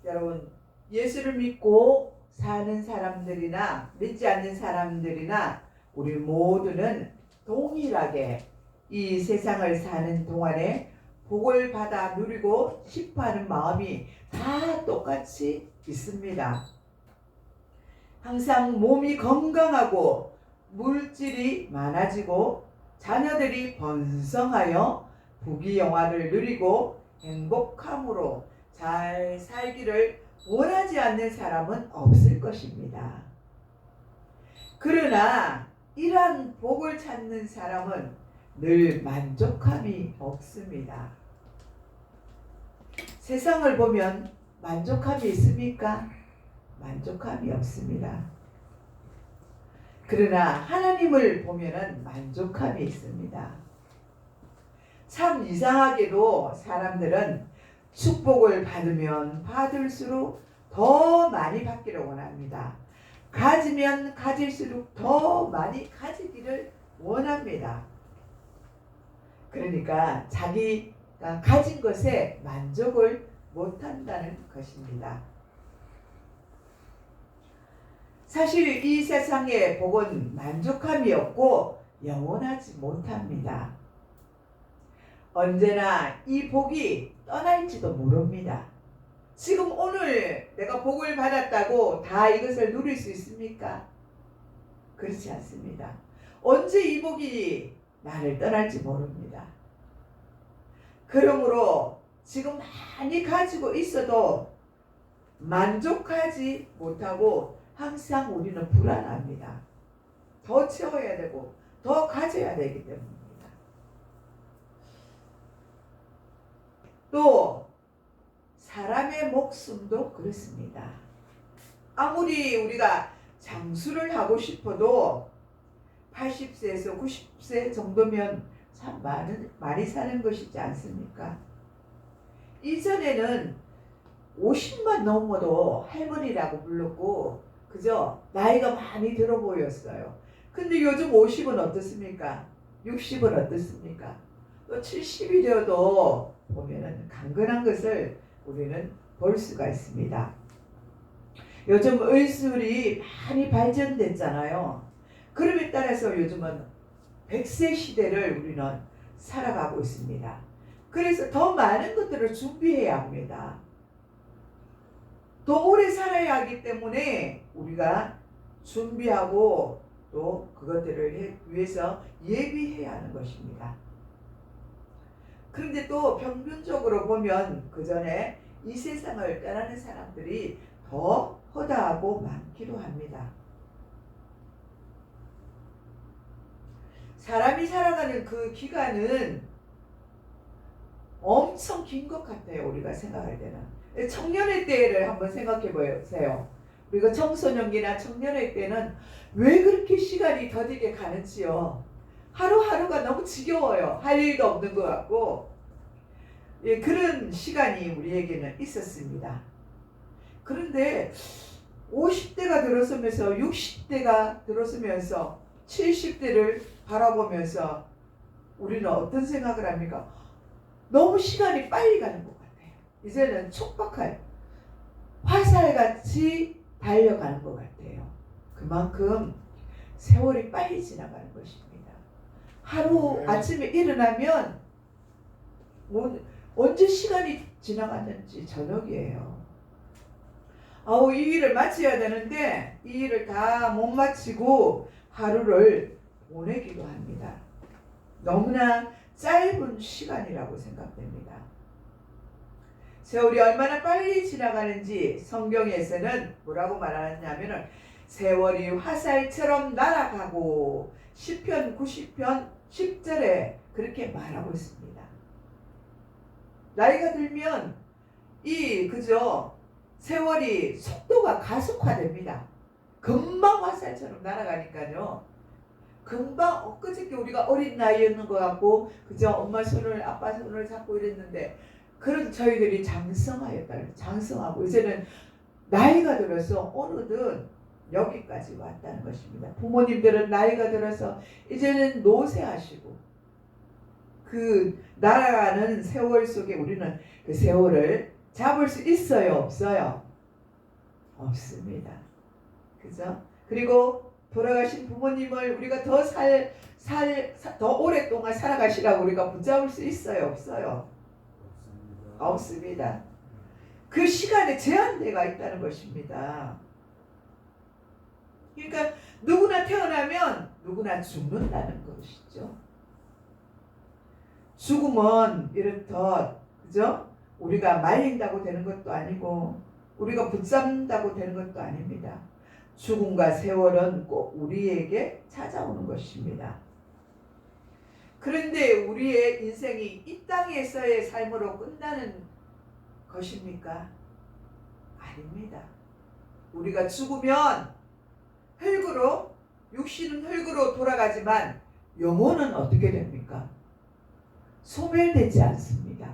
여러분, 예수를 믿고 사는 사람들이나 믿지 않는 사람들이나 우리 모두는 동일하게 이 세상을 사는 동안에 복을 받아 누리고 싶어하는 마음이 다 똑같이 있습니다. 항상 몸이 건강하고 물질이 많아지고 자녀들이 번성하여 부귀영화를 누리고 행복함으로 잘 살기를 원하지 않는 사람은 없을 것입니다. 그러나 이러한 복을 찾는 사람은 늘 만족함이 없습니다. 세상을 보면 만족함이 있습니까? 만족함이 없습니다. 그러나 하나님을 보면은 만족함이 있습니다. 참 이상하게도 사람들은 축복을 받으면 받을수록 더 많이 받기를 원합니다. 가지면 가질수록 더 많이 가지기를 원합니다. 그러니까 자기가 가진 것에 만족을 못한다는 것입니다. 사실 이 세상의 복은 만족함이 없고 영원하지 못합니다. 언제나 이 복이 떠날지도 모릅니다. 지금 오늘 내가 복을 받았다고 다 이것을 누릴 수 있습니까? 그렇지 않습니다. 언제 이 복이 나를 떠날지 모릅니다. 그러므로 지금 많이 가지고 있어도 만족하지 못하고 항상 우리는 불안합니다. 더 채워야 되고 더 가져야 되기 때문입니다. 또 사람의 목숨도 그렇습니다. 아무리 우리가 장수를 하고 싶어도 80세에서 90세 정도면 참 많이 사는 것이지 않습니까? 이전에는 50만 넘어도 할머니라고 불렀고 그죠? 나이가 많이 들어 보였어요. 근데 요즘 50은 어떻습니까? 60은 어떻습니까? 또 70이 되어도 보면은 강건한 것을 우리는 볼 수가 있습니다. 요즘 의술이 많이 발전됐잖아요. 그럼에 따라서 요즘은 100세 시대를 우리는 살아가고 있습니다. 그래서 더 많은 것들을 준비해야 합니다. 더 오래 살아야 하기 때문에 우리가 준비하고 또 그것들을 위해서 예비해야 하는 것입니다. 그런데 또 평균적으로 보면 그 전에 이 세상을 떠나는 사람들이 더 허다하고 많기도 합니다. 사람이 살아가는 그 기간은 엄청 긴 것 같아요. 우리가 생각할 때는. 청년의 때를 한번 생각해 보세요. 우리가 청소년기나 청년의 때는 왜 그렇게 시간이 더디게 가는지요. 하루하루가 너무 지겨워요. 할 일도 없는 것 같고 그런 시간이 우리에게는 있었습니다. 그런데 50대가 들어서면서 60대가 들어서면서 70대를 바라보면서 우리는 어떤 생각을 합니까? 너무 시간이 빨리 가는 것 같아요. 이제는 촉박할 화살같이 달려가는 것 같아요. 그만큼 세월이 빨리 지나가는 것입니다. 하루 아침에 일어나면 언제 시간이 지나갔는지 저녁이에요. 이 일을 마쳐야 되는데 이 일을 다 못 마치고 하루를 보내기도 합니다. 너무나 짧은 시간이라고 생각됩니다. 세월이 얼마나 빨리 지나가는지 성경에서는 뭐라고 말하냐면은 세월이 화살처럼 날아가고 시편 90편 10절에 그렇게 말하고 있습니다. 나이가 들면 그죠? 세월이 속도가 가속화됩니다. 금방 화살처럼 날아가니까요. 금방 엊그저께 우리가 어린 나이였는 것 같고 그죠? 엄마 손을 아빠 손을 잡고 이랬는데 그런 저희들이 장성하고 이제는 나이가 들어서 어느덧 여기까지 왔다는 것입니다. 부모님들은 나이가 들어서 이제는 노쇠하시고 그 날아가는 세월 속에 우리는 그 세월을 잡을 수 있어요, 없어요? 없습니다. 그죠? 그리고 돌아가신 부모님을 우리가 더 오랫동안 살아가시라고 우리가 붙잡을 수 있어요, 없어요? 없습니다. 그 시간에 제한대가 있다는 것입니다. 그러니까 누구나 태어나면 누구나 죽는다는 것이죠. 죽음은 이렇듯, 그죠? 우리가 말린다고 되는 것도 아니고 우리가 붙잡는다고 되는 것도 아닙니다. 죽음과 세월은 꼭 우리에게 찾아오는 것입니다. 그런데 우리의 인생이 이 땅에서의 삶으로 끝나는 것입니까? 아닙니다. 우리가 죽으면 흙으로, 육신은 흙으로 돌아가지만 영혼은 어떻게 됩니까? 소멸되지 않습니다.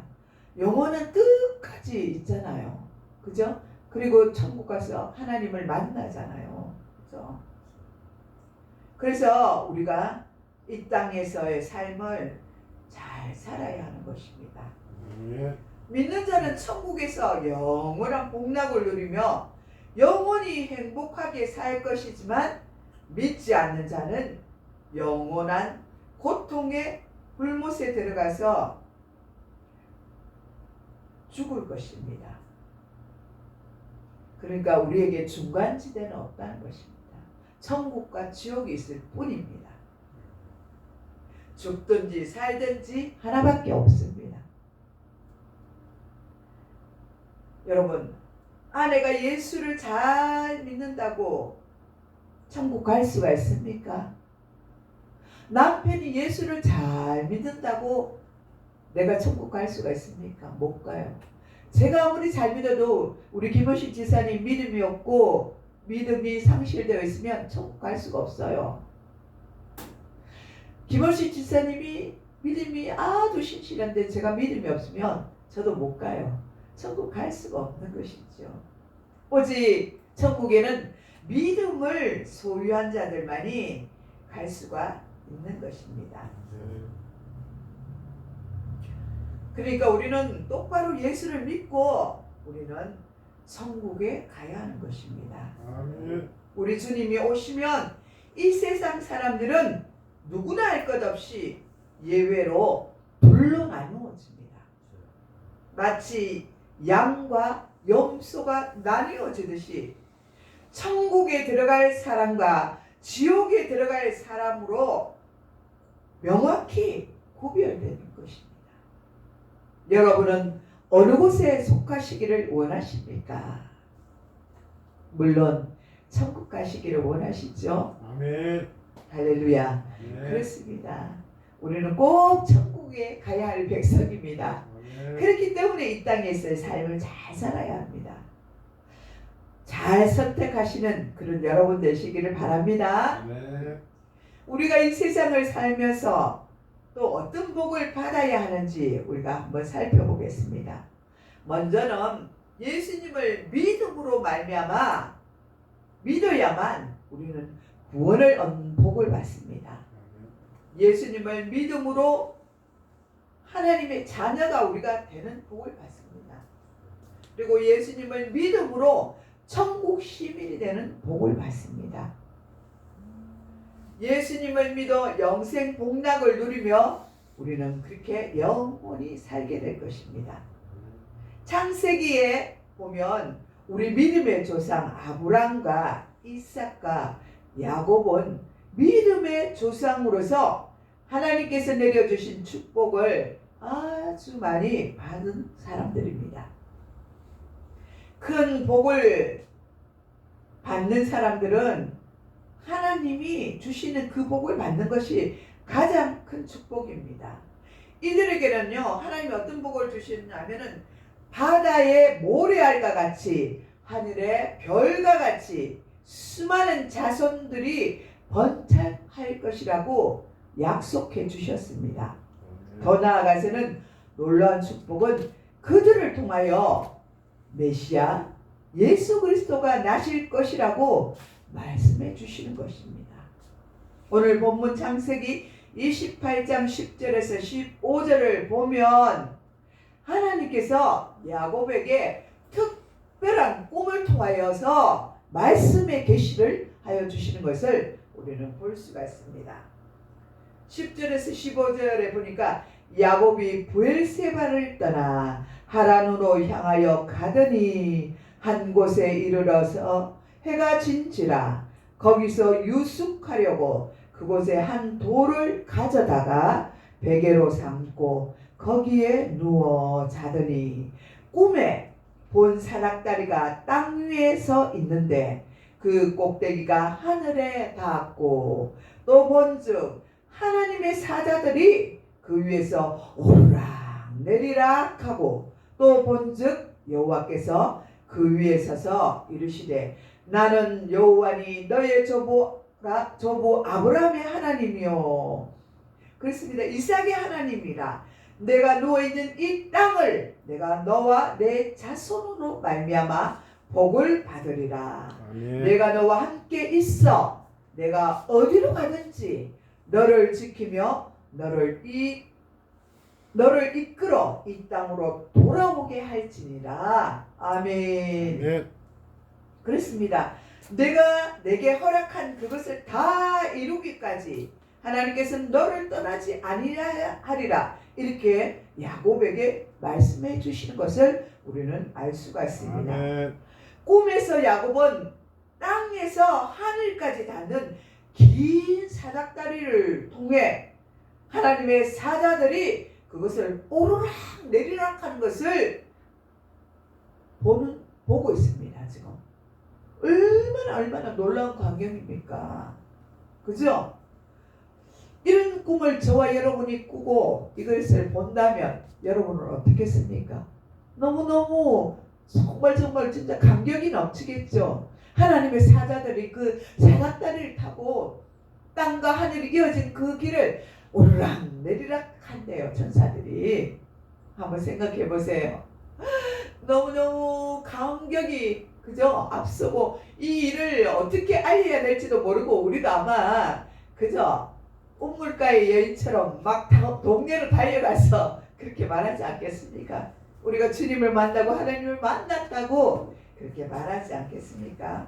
영혼은 끝까지 있잖아요. 그죠? 그리고 천국 가서 하나님을 만나잖아요. 그죠? 그래서 우리가 이 땅에서의 삶을 잘 살아야 하는 것입니다. 믿는 자는 천국에서 영원한 복락을 누리며 영원히 행복하게 살 것이지만 믿지 않는 자는 영원한 고통의 불못에 들어가서 죽을 것입니다. 그러니까 우리에게 중간지대는 없다는 것입니다. 천국과 지옥이 있을 뿐입니다. 죽든지 살든지 하나밖에 없습니다. 여러분, 아내가 예수를 잘 믿는다고 천국 갈 수가 있습니까? 남편이 예수를 잘 믿는다고 내가 천국 갈 수가 있습니까? 못 가요. 제가 아무리 잘 믿어도 우리 김원식 지사님 믿음이 없고 믿음이 상실되어 있으면 천국 갈 수가 없어요. 김원식 지사님이 믿음이 아주 신실한데 제가 믿음이 없으면 저도 못 가요. 천국 갈 수가 없는 것이죠. 오직 천국에는 믿음을 소유한 자들만이 갈 수가 있는 것입니다. 그러니까 우리는 똑바로 예수를 믿고 우리는 천국에 가야 하는 것입니다. 우리 주님이 오시면 이 세상 사람들은 누구나 할 것 없이 예외로 둘로 나누어집니다. 마치 양과 염소가 나뉘어지듯이 천국에 들어갈 사람과 지옥에 들어갈 사람으로 명확히 구별되는 것입니다. 여러분은 어느 곳에 속하시기를 원하십니까? 물론 천국 가시기를 원하시죠? 아멘. 할렐루야. 아멘. 그렇습니다. 우리는 꼭 천국에 가야 할 백성입니다. 아멘. 그렇기 때문에 이 땅에서의 삶을 잘 살아야 합니다. 잘 선택하시는 그런 여러분 되시기를 바랍니다. 아멘. 우리가 이 세상을 살면서 또 어떤 복을 받아야 하는지 우리가 한번 살펴보겠습니다. 먼저는 예수님을 믿음으로 말미암아 믿어야만 우리는 구원을 얻는 복을 받습니다. 예수님을 믿음으로 하나님의 자녀가 우리가 되는 복을 받습니다. 그리고 예수님을 믿음으로 천국 시민이 되는 복을 받습니다. 예수님을 믿어 영생 복락을 누리며 우리는 그렇게 영원히 살게 될 것입니다. 창세기에 보면 우리 믿음의 조상 아브람과 이삭과 야곱은 믿음의 조상으로서 하나님께서 내려주신 축복을 아주 많이 받은 사람들입니다. 큰 복을 받는 사람들은 하나님이 주시는 그 복을 받는 것이 가장 큰 축복입니다. 이들에게는요, 하나님이 어떤 복을 주시냐면은 바다의 모래알과 같이 하늘의 별과 같이 수많은 자손들이 번창할 것이라고 약속해 주셨습니다. 더 나아가서는 놀라운 축복은 그들을 통하여 메시아 예수 그리스도가 나실 것이라고 말씀해 주시는 것입니다. 오늘 본문 창세기 28장 10절에서 15절을 보면 하나님께서 야곱에게 특별한 꿈을 통하여서 말씀의 계시를 하여 주시는 것을 우리는 볼 수가 있습니다. 10절에서 15절에 보니까 야곱이 브엘세바를 떠나 하란으로 향하여 가더니 한 곳에 이르러서 해가 진지라 거기서 유숙하려고 그곳에 한 돌을 가져다가 베개로 삼고 거기에 누워 자더니 꿈에 본 사닥다리가 땅 위에 서 있는데 그 꼭대기가 하늘에 닿았고 또 본즉 하나님의 사자들이 그 위에서 오르락 내리락 하고 또 본즉 여호와께서 그 위에 서서 이르시되 나는 여호와니 너의 조부 아브라함의 하나님이요. 그렇습니다. 이삭의 하나님이라. 내가 누워있는 이 땅을 내가 너와 내 자손으로 말미암아 복을 받으리라. 아멘. 내가 너와 함께 있어 내가 어디로 가든지 너를 지키며 너를 이끌어 이 땅으로 돌아오게 할지니라. 아멘. 아멘. 그렇습니다. 내가 내게 허락한 그것을 다 이루기까지 하나님께서는 너를 떠나지 아니하리라. 이렇게 야곱에게 말씀해 주시는 것을 우리는 알 수가 있습니다. 아멘. 꿈에서 야곱은 땅에서 하늘까지 닿는 긴 사닥다리를 통해 하나님의 사자들이 그것을 오르락 내리락 하는 것을 보고 있습니다. 지금 얼마나 놀라운 광경입니까? 그죠? 이런 꿈을 저와 여러분이 꾸고 이것을 본다면 여러분은 어떻겠습니까? 너무너무 정말 진짜 감격이 넘치겠죠. 하나님의 사자들이 그 사닥다리를 타고 땅과 하늘이 이어진 그 길을 오르락 내리락 한대요. 천사들이. 한번 생각해 보세요. 너무너무 감격이 그죠? 앞서고 이 일을 어떻게 알려야 될지도 모르고 우리도 아마 그죠? 우물가의 여인처럼 막 동네로 달려가서 그렇게 말하지 않겠습니까? 우리가 주님을 만나고 하나님을 만났다고 그렇게 말하지 않겠습니까?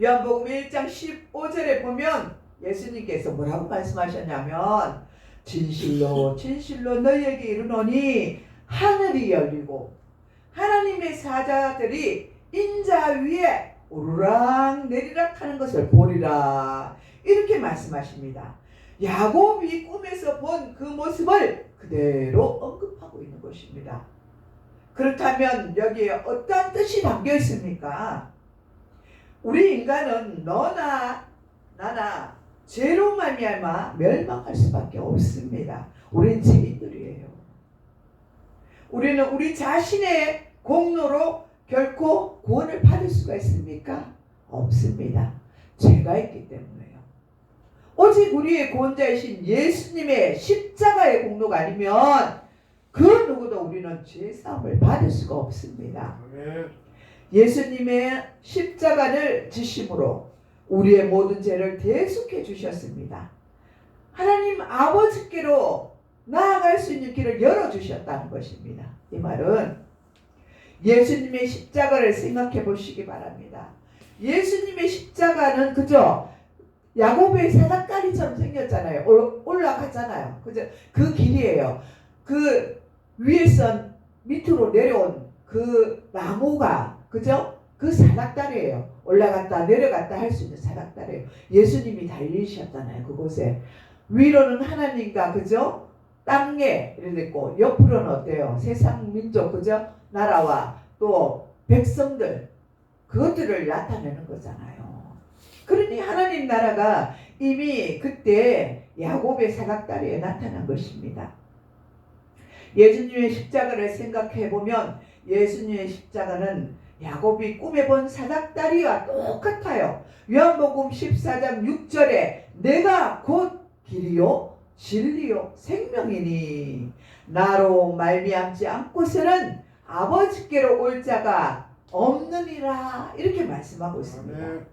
요한복음 1장 15절에 보면 예수님께서 뭐라고 말씀하셨냐면 진실로 너희에게 이르노니 하늘이 열리고 하나님의 사자들이 인자 위에 오르락 내리락 하는 것을 보리라. 이렇게 말씀하십니다. 야곱이 꿈에서 본 그 모습을 그대로 언급하고 있는 것입니다. 그렇다면 여기에 어떤 뜻이 담겨 있습니까? 우리 인간은 너나 나나 죄로 말미암아 멸망할 수밖에 없습니다. 우리는 죄인들이에요. 우리는 우리 자신의 공로로 결코 구원을 받을 수가 있습니까? 없습니다. 죄가 있기 때문에요. 오직 우리의 구원자이신 예수님의 십자가의 공로가 아니면 그 누구도 우리는 죄사함을 받을 수가 없습니다. 아멘. 예수님의 십자가를 지심으로 우리의 모든 죄를 대속해 주셨습니다. 하나님 아버지께로 나아갈 수 있는 길을 열어주셨다는 것입니다. 이 말은 예수님의 십자가를 생각해 보시기 바랍니다. 예수님의 십자가는 그저 야곱의 사닥다리처럼 생겼잖아요. 올라갔잖아요. 그죠? 그 길이에요. 그 위에서 밑으로 내려온 그 나무가 그죠? 그 사닥다리예요. 올라갔다 내려갔다 할 수 있는 사닥다리예요. 예수님이 달리셨잖아요. 그곳에 위로는 하나님과 그죠? 땅에 이렇게 있고 옆으로는 어때요? 세상 민족 그죠? 나라와 또 백성들 그것들을 나타내는 거잖아요. 그러니 하나님 나라가 이미 그때 야곱의 사닥다리에 나타난 것입니다. 예수님의 십자가를 생각해 보면 예수님의 십자가는 야곱이 꿈에 본 사닥다리와 똑같아요. 요한복음 14장 6절에 내가 곧 길이요 진리요 생명이니 나로 말미암지 않고서는 아버지께로 올 자가 없느니라 이렇게 말씀하고 있습니다. 아멘.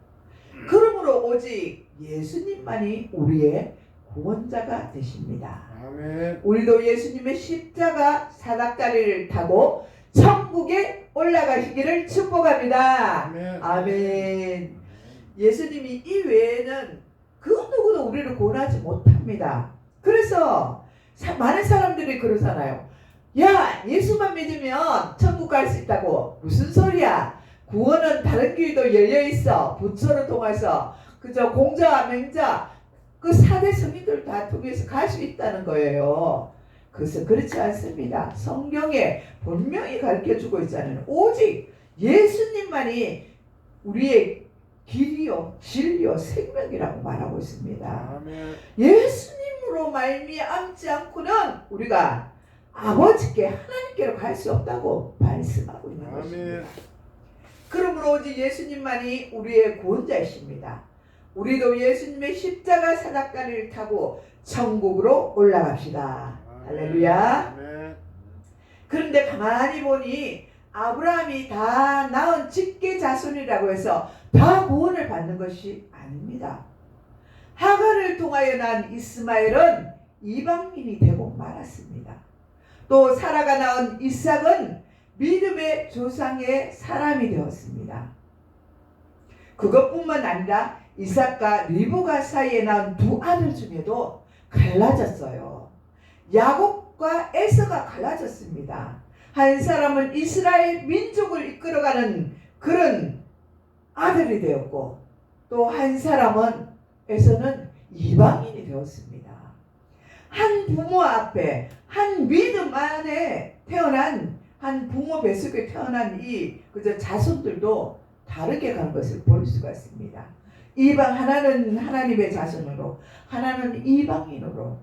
그러므로 오직 예수님만이 우리의 구원자가 되십니다. 아멘. 우리도 예수님의 십자가 사닥다리를 타고 천국에 올라가시기를 축복합니다. 아멘. 아멘. 예수님이 이 외에는 그 누구도 우리를 구원하지 못합니다. 그래서 많은 사람들이 그러잖아요. 야, 예수만 믿으면 천국 갈 수 있다고. 무슨 소리야? 구원은 다른 길도 열려 있어. 부처를 통해서 그저 공자와 맹자 그 4대 성인들 다 통해서 갈 수 있다는 거예요. 그래서 그렇지 않습니다. 성경에 분명히 가르쳐주고 있잖아요. 오직 예수님만이 우리의 길이요 진리요 생명이라고 말하고 있습니다. 아멘. 예수님으로 말미암지 않고는 우리가 아버지께 하나님께로 갈 수 없다고 말씀하고 있는 아멘. 것입니다. 그러므로 오직 예수님만이 우리의 구원자이십니다. 우리도 예수님의 십자가 사닥다리를 타고 천국으로 올라갑시다. 할렐루야. 아멘. 그런데 가만히 보니 아브라함이 다 낳은 직계 자손이라고 해서 다 구원을 받는 것이 아닙니다. 하갈을 통하여 난 이스마엘은 이방인이 되고 말았습니다. 또 사라가 낳은 이삭은 믿음의 조상의 사람이 되었습니다. 그것뿐만 아니라 이삭과 리브가 사이에 낳은 두 아들 중에도 갈라졌어요. 야곱과 에서가 갈라졌습니다. 한 사람은 이스라엘 민족을 이끌어가는 그런 아들이 되었고 또 한 사람은 에서는 이방인이 되었습니다. 한 부모 앞에 한 믿음 안에 태어난 한 부모 뱃속에 태어난 이 그저 자손들도 다르게 가는 것을 볼 수가 있습니다. 이방 하나는 하나님의 자손으로 하나는 이방인으로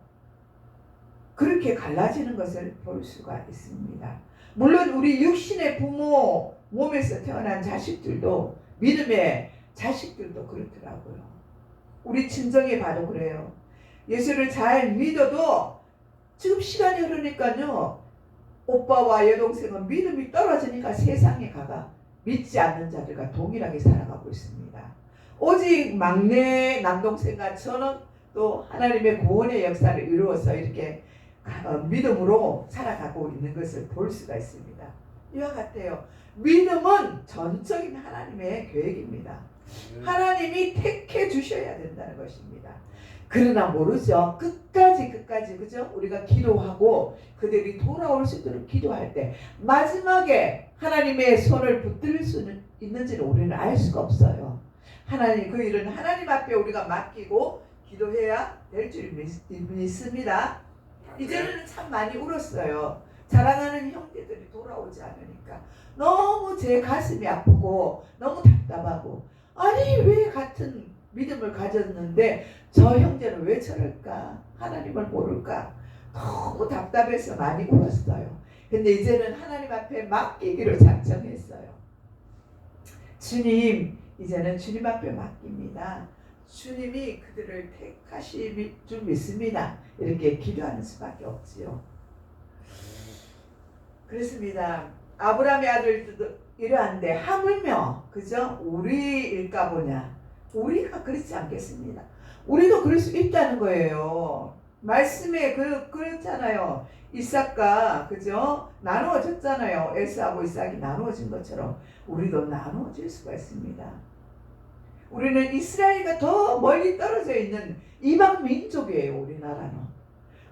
그렇게 갈라지는 것을 볼 수가 있습니다. 물론 우리 육신의 부모 몸에서 태어난 자식들도 믿음의 자식들도 그렇더라고요. 우리 친정에 봐도 그래요. 예수를 잘 믿어도 지금 시간이 흐르니까요. 오빠와 여동생은 믿음이 떨어지니까 세상에 가가 믿지 않는 자들과 동일하게 살아가고 있습니다. 오직 막내 남동생과 저는 또 하나님의 구원의 역사를 이루어서 이렇게 믿음으로 살아가고 있는 것을 볼 수가 있습니다. 이와 같아요. 믿음은 전적인 하나님의 계획입니다. 하나님이 택해 주셔야 된다는 것입니다. 그러나 모르죠. 끝까지 그죠? 우리가 기도하고 그들이 돌아올 수 있도록 기도할 때 마지막에 하나님의 손을 붙들 수 있는지는 우리는 알 수가 없어요. 하나님 그 일은 하나님 앞에 우리가 맡기고 기도해야 될 줄 믿습니다. 이제는 참 많이 울었어요. 자랑하는 형제들이 돌아오지 않으니까 너무 제 가슴이 아프고 너무 답답하고 아니 왜 같은 믿음을 가졌는데 저 형제는 왜 저럴까? 하나님을 모를까? 너무 답답해서 많이 울었어요. 근데 이제는 하나님 앞에 맡기기로 작정했어요. 주님, 이제는 주님 앞에 맡깁니다. 주님이 그들을 택하실 줄 믿습니다. 이렇게 기도하는 수밖에 없지요. 그렇습니다. 아브라함의 아들들도 이러한데 하물며 그죠? 우리일까 보냐? 우리가 그렇지 않겠습니다. 우리도 그럴 수 있다는 거예요. 말씀에 그렇잖아요. 이삭과 그죠? 나누어졌잖아요. 에서하고 이삭이 나누어진 것처럼 우리도 나누어질 수가 있습니다. 우리는 이스라엘과 더 멀리 떨어져 있는 이방 민족이에요. 우리나라는.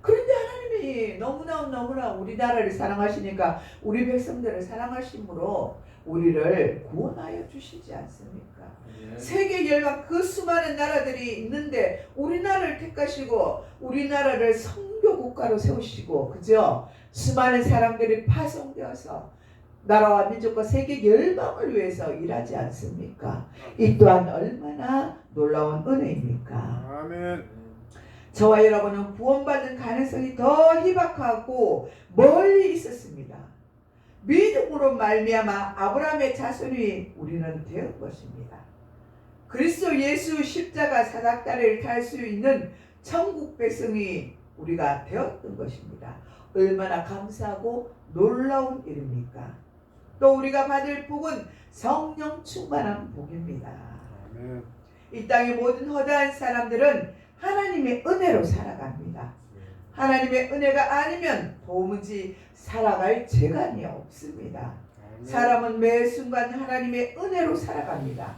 그런데 하나님이 너무나 우리나라를 사랑하시니까 우리 백성들을 사랑하심으로 우리를 구원하여 주시지 않습니까? 세계 열방 그 수많은 나라들이 있는데 우리나라를 택하시고 우리나라를 선교 국가로 세우시고 그죠? 수많은 사람들이 파송되어서 나라와 민족과 세계 열방을 위해서 일하지 않습니까? 이 또한 얼마나 놀라운 은혜입니까? 아멘. 저와 여러분은 구원받는 가능성이 더 희박하고 멀리 있었습니다. 믿음으로 말미암아 아브라함의 자손이 우리는 되었 것입니다. 그리스도 예수 십자가 사닥다리를 탈 수 있는 천국 백성이 우리가 되었던 것입니다. 얼마나 감사하고 놀라운 일입니까? 또 우리가 받을 복은 성령 충만한 복입니다. 아멘. 이 땅의 모든 허다한 사람들은 하나님의 은혜로 살아갑니다. 하나님의 은혜가 아니면 도무지 살아갈 재간이 없습니다. 사람은 매 순간 하나님의 은혜로 살아갑니다.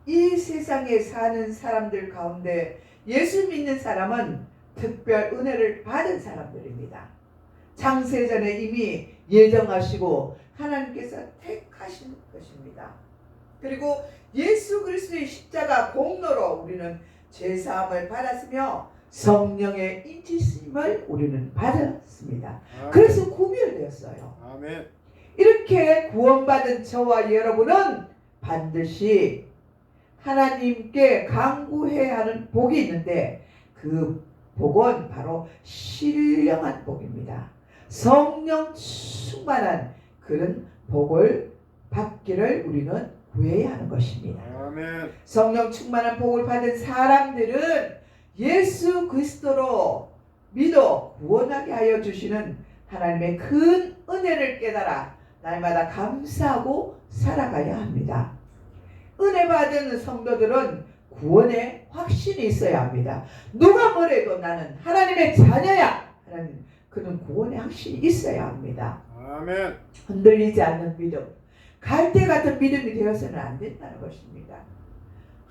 이 세상에 사는 사람들 가운데 예수 믿는 사람은 특별 은혜를 받은 사람들입니다. 창세전에 이미 예정하시고 하나님께서 택하신 것입니다. 그리고 예수 그리스도의 십자가 공로로 우리는 죄사함을 받았으며 성령의 인치심을 우리는 받았습니다. 아멘. 그래서 구별되었어요. 아멘. 이렇게 구원받은 저와 여러분은 반드시 하나님께 간구해야 하는 복이 있는데 그 복은 바로 신령한 복입니다. 성령 충만한 그런 복을 받기를 우리는 구해야 하는 것입니다. 아멘. 성령 충만한 복을 받은 사람들은 예수 그리스도로 믿어 구원하게 하여 주시는 하나님의 큰 은혜를 깨달아 날마다 감사하고 살아가야 합니다. 은혜 받은 성도들은 구원의 확신이 있어야 합니다. 누가 뭐래도 나는 하나님의 자녀야 하는 그런 구원의 확신이 있어야 합니다. 아멘. 흔들리지 않는 믿음, 갈대 같은 믿음이 되어서는 안 된다는 것입니다.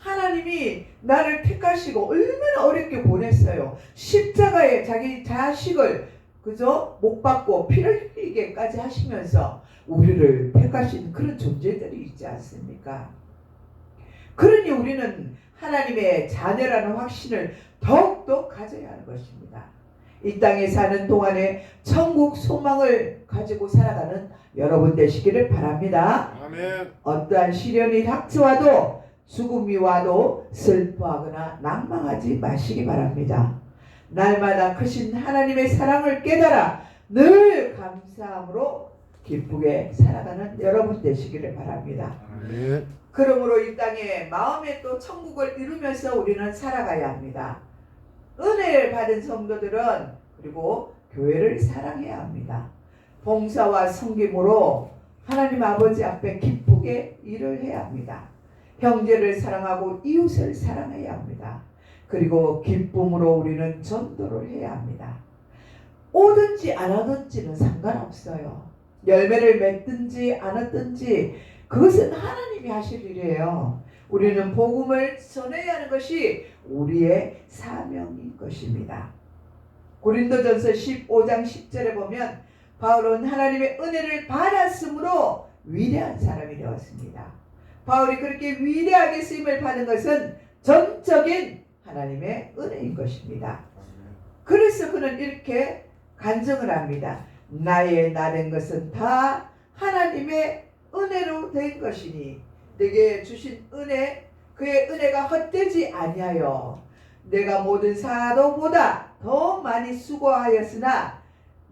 하나님이 나를 택하시고 얼마나 어렵게 보냈어요. 십자가에 자기 자식을 그저 못 받고 피를 흘리게까지 하시면서 우리를 택하신 그런 존재들이 있지 않습니까? 그러니 우리는 하나님의 자녀라는 확신을 더욱더 가져야 하는 것입니다. 이 땅에 사는 동안에 천국 소망을 가지고 살아가는 여러분 되시기를 바랍니다. 아멘. 어떠한 시련이 닥쳐와도 죽음이 와도 슬퍼하거나 낭망하지 마시기 바랍니다. 날마다 크신 하나님의 사랑을 깨달아 늘 감사함으로 기쁘게 살아가는 여러분 되시기를 바랍니다. 아멘. 그러므로 이 땅에 마음에 또 천국을 이루면서 우리는 살아가야 합니다. 은혜를 받은 성도들은 그리고 교회를 사랑해야 합니다. 봉사와 섬김으로 하나님 아버지 앞에 기쁘게 일을 해야 합니다. 형제를 사랑하고 이웃을 사랑해야 합니다. 그리고 기쁨으로 우리는 전도를 해야 합니다. 오든지 안 오든지는 상관없어요. 열매를 맺든지 않았든지 그것은 하나님이 하실 일이에요. 우리는 복음을 전해야 하는 것이 우리의 사명인 것입니다. 고린도전서 15장 10절에 보면 바울은 하나님의 은혜를 받았으므로 위대한 사람이 되었습니다. 바울이 그렇게 위대하게 쓰임을 받은 것은 전적인 하나님의 은혜인 것입니다. 그래서 그는 이렇게 간증을 합니다. 나의 나된 것은 다 하나님의 은혜로 된 것이니 내게 주신 은혜 그의 은혜가 헛되지 아니하여 내가 모든 사도보다 더 많이 수고하였으나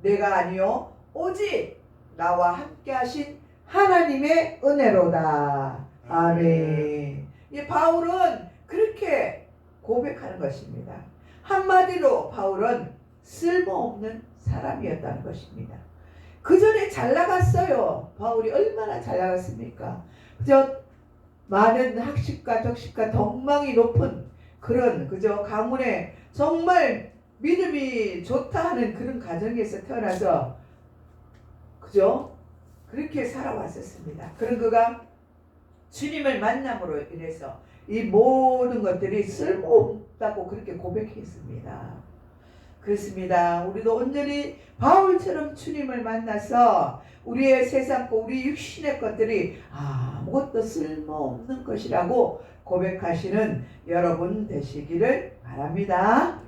내가 아니요 오직 나와 함께 하신 하나님의 은혜로다. 아멘. 이 바울은 그렇게 고백하는 것입니다. 한마디로 바울은 쓸모없는 사람이었다는 것입니다. 그 전에 잘 나갔어요. 바울이 얼마나 잘 나갔습니까? 그저 많은 학식과 덕식과 덕망이 높은 그런 그저 가문에 정말 믿음이 좋다 하는 그런 가정에서 태어나서 그저 그렇게 살아왔었습니다. 그런 그가 주님을 만남으로 인해서 이 모든 것들이 쓸모없다고 그렇게 고백했습니다. 그렇습니다. 우리도 온전히 바울처럼 주님을 만나서 우리의 세상과 우리 육신의 것들이 아무것도 쓸모없는 것이라고 고백하시는 여러분 되시기를 바랍니다.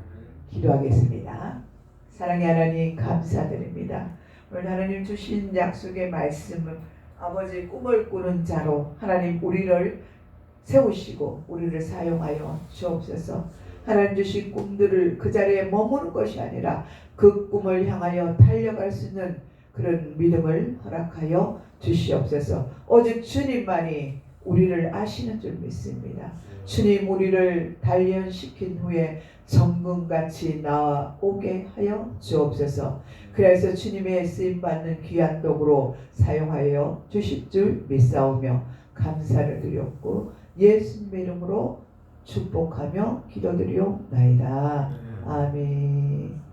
기도하겠습니다. 사랑의 하나님 감사드립니다. 오늘 하나님 주신 약속의 말씀은 아버지 꿈을 꾸는 자로 하나님 우리를 세우시고 우리를 사용하여 주옵소서. 하나님 주신 꿈들을 그 자리에 머무는 것이 아니라 그 꿈을 향하여 달려갈 수 있는 그런 믿음을 허락하여 주시옵소서. 오직 주님만이 우리를 아시는 줄 믿습니다. 주님 우리를 단련시킨 후에 정금같이 나오게 하여 주옵소서. 그래서 주님의 쓰임받는 귀한 도구로 사용하여 주실 줄 믿사오며 감사를 드렸고 예수님의 이름으로 축복하며 기도드리옵나이다. 아멘.